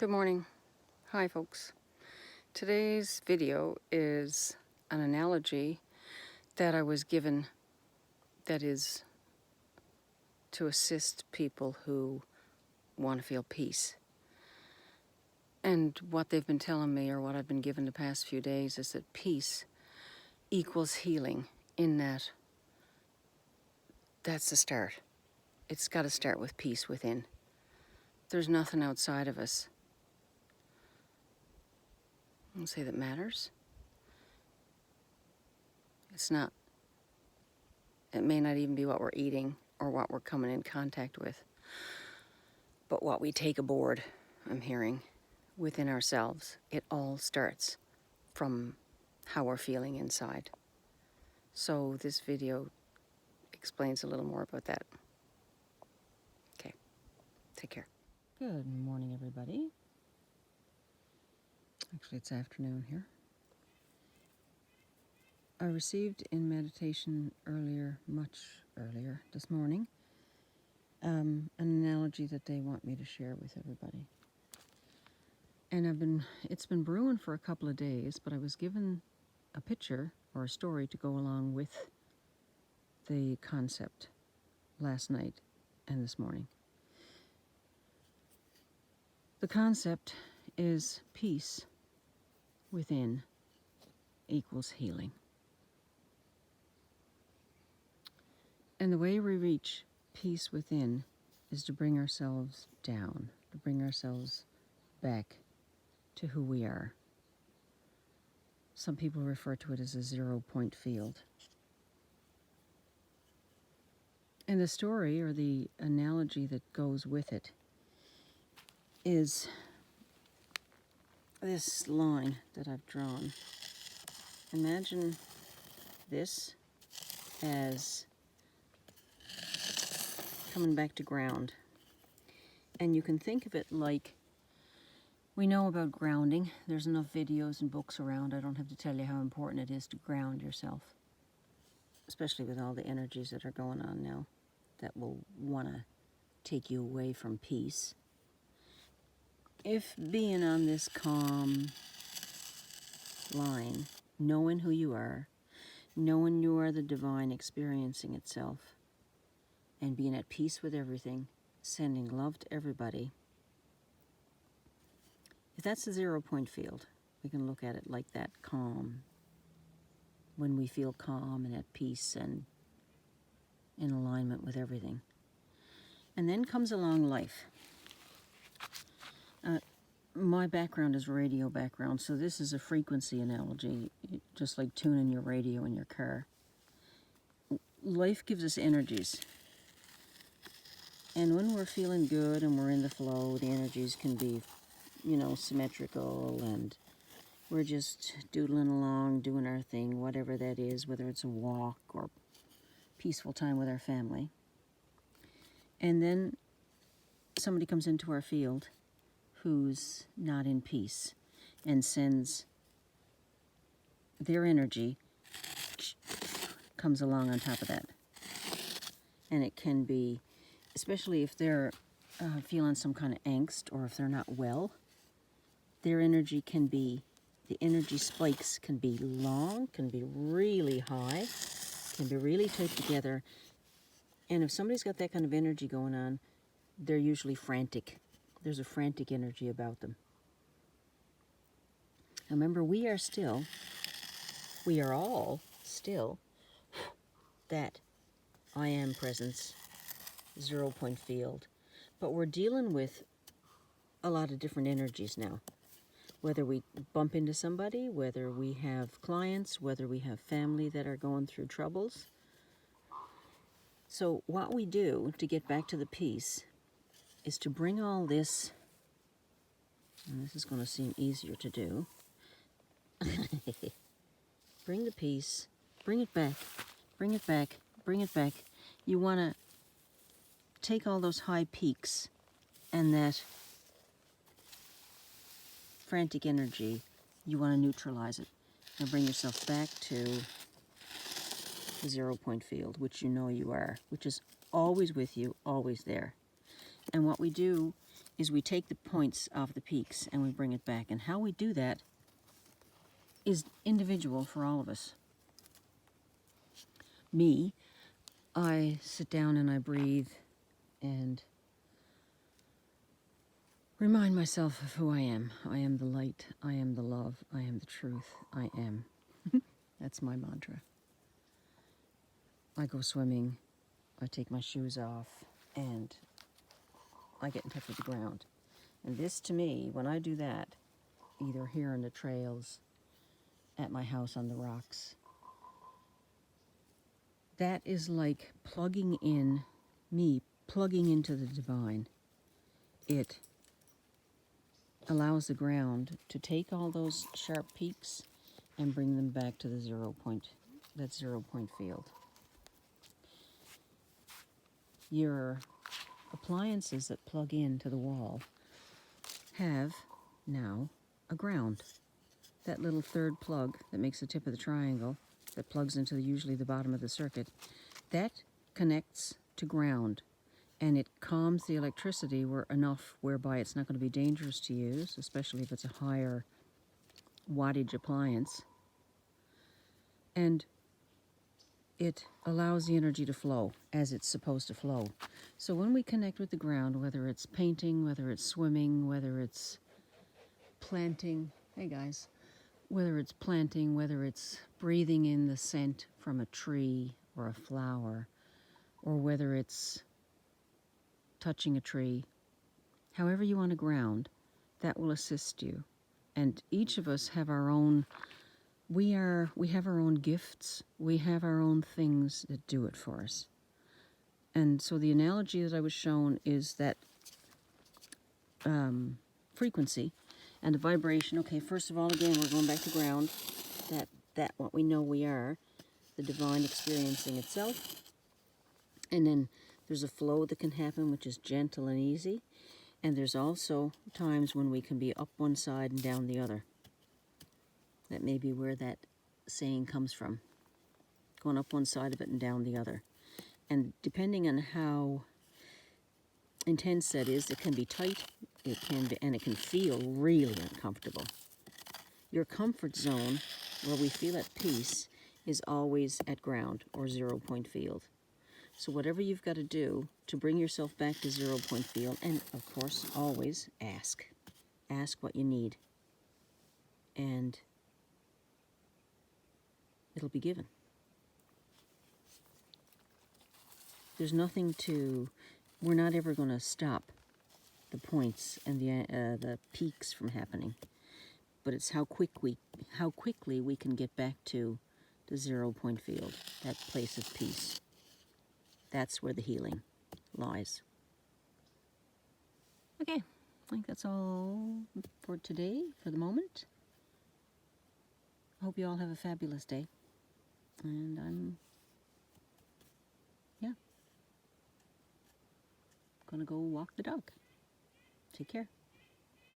Good morning. Hi folks. Today's video is an analogy that I was given that is to assist people who want to feel peace. And what they've been telling me, or what I've been given the past few days, is that peace equals healing, in that that's the start. It's got to start with peace within. There's nothing outside of us, I'll say, that matters. It's not. It may not even be what we're eating or what we're coming in contact with, but what we take aboard, I'm hearing, within ourselves. It all starts from how we're feeling inside. So this video explains a little more about that. Okay, take care. Good morning, everybody. Actually, it's afternoon here. I received in meditation much earlier this morning, an analogy that they want me to share with everybody. And it's been brewing for a couple of days, but I was given a picture or a story to go along with the concept last night and this morning. The concept is peace within equals healing. And the way we reach peace within is to bring ourselves down, to bring ourselves back to who we are. Some people refer to it as a 0-point field. And the story, or the analogy that goes with it, is this line that I've drawn. Imagine this as coming back to ground. And you can think of it like, we know about grounding. There's enough videos and books around. I don't have to tell you how important it is to ground yourself, especially with all the energies that are going on now that will want to take you away from peace. If being on this calm line, knowing who you are, knowing you are the divine experiencing itself, and being at peace with everything, sending love to everybody, if that's a 0-point field, we can look at it like that, calm. When we feel calm and at peace and in alignment with everything. And then comes along life. My background is radio background, so this is a frequency analogy, just like tuning your radio in your car. Life gives us energies. And when we're feeling good and we're in the flow, the energies can be, symmetrical, and we're just doodling along, doing our thing, whatever that is, whether it's a walk or peaceful time with our family. And then somebody comes into our field who's not in peace and sends their energy, comes along on top of that. And it can be, especially if they're feeling some kind of angst, or if they're not well, their energy can be, the energy spikes can be long, can be really high, can be really tight together. And if somebody's got that kind of energy going on, they're usually frantic. There's a frantic energy about them. Now remember, we are all still that I am presence, 0-point field. But we're dealing with a lot of different energies now. Whether we bump into somebody, whether we have clients, whether we have family that are going through troubles. So what we do to get back to the peace is to bring all this, and this is going to seem easier to do, bring the peace, bring it back, bring it back, bring it back. You want to take all those high peaks and that frantic energy, you want to neutralize it and bring yourself back to the 0-point field, which you know you are, which is always with you, always there. And what we do is we take the points off the peaks and we bring it back. And how we do that is individual for all of us. Me, I sit down and I breathe and remind myself of who I am. I am the light. I am the love. I am the truth. I am. That's my mantra. I go swimming. I take my shoes off and I get in touch with the ground. And this, to me, when I do that, either here on the trails, at my house on the rocks, that is like plugging in, me plugging into the divine. It allows the ground to take all those sharp peaks and bring them back to the 0 point, that 0 point field. Your appliances that plug into the wall have now a ground. That little third plug that makes the tip of the triangle that plugs into usually the bottom of the circuit, that connects to ground, and it calms the electricity enough whereby it's not going to be dangerous to use, especially if it's a higher wattage appliance. And it allows the energy to flow as it's supposed to flow. So when we connect with the ground, whether it's painting, whether it's swimming, whether it's planting, hey guys, whether it's planting, whether it's breathing in the scent from a tree or a flower, or whether it's touching a tree, however you want to ground, that will assist you. And each of us have our own, we have our own gifts, we have our own things that do it for us. And so the analogy that I was shown is that frequency and the vibration. Okay, first of all, again, we're going back to ground, that what we know we are, the divine experiencing itself. And then there's a flow that can happen, which is gentle and easy. And there's also times when we can be up one side and down the other. That may be where that saying comes from. Going up one side of it and down the other. And depending on how intense that is, it can be tight, it can be, and it can feel really uncomfortable. Your comfort zone, where we feel at peace, is always at ground or 0 point field. So whatever you've got to do to bring yourself back to 0 point field, and of course always ask. Ask what you need. And it'll be given. There's nothing to, we're not ever going to stop the points and the peaks from happening. But it's how quickly we can get back to the 0 point field, that place of peace. That's where the healing lies. Okay, I think that's all for today, for the moment. I hope you all have a fabulous day. And I'm gonna go walk the dog. Take care.